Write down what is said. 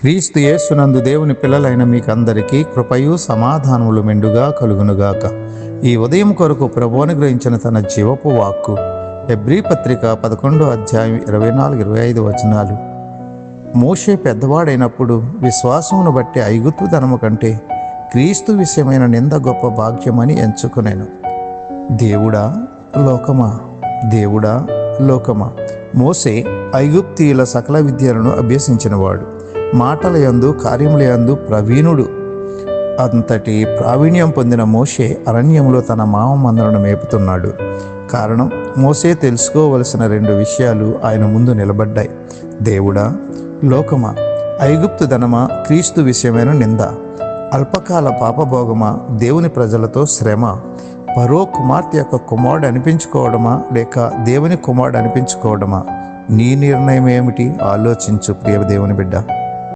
క్రీస్తు యేసునందు దేవుని పిల్లలైన మీకందరికీ కృపయు సమాధానములు మెండుగా కలుగునుగాక. ఈ ఉదయం కొరకు ప్రభువు అనుగ్రహించిన తన జీవపు వాక్కు హెబ్రీ పత్రిక 11వ అధ్యాయం 24-25 వచనాలు. మోషే పెద్దవాడైనప్పుడు విశ్వాసమును బట్టి ఐగుప్తు ధనము కంటే క్రీస్తు విషయమైన నింద గొప్ప భాగ్యమని ఎంచుకునేను. దేవుడా లోకమా, దేవుడా లోకమా. మోషే ఐగుప్తీయుల సకల విద్యలను అభ్యసించినవాడు, మాటల యందు కార్యముల యందు ప్రవీణుడు. అంతటి ప్రావీణ్యం పొందిన మోషే అరణ్యంలో తన మామ మందలను మేపుతున్నాడు. కారణం, మోషే తెలుసుకోవలసిన 2 విషయాలు ఆయన ముందు నిలబడ్డాయి. దేవుడా లోకమా, ఐగుప్తు ధనమా, క్రీస్తు విషయమైన నింద, అల్పకాల పాపభోగమా, దేవుని ప్రజలతో శ్రమ, పరో కుమార్తె యొక్క కుమారుడు అనిపించుకోవడమా లేక దేవుని కుమారుడు అనిపించుకోవడమా? నీ నిర్ణయం ఏమిటి? ఆలోచించు ప్రియ దేవుని బిడ్డ.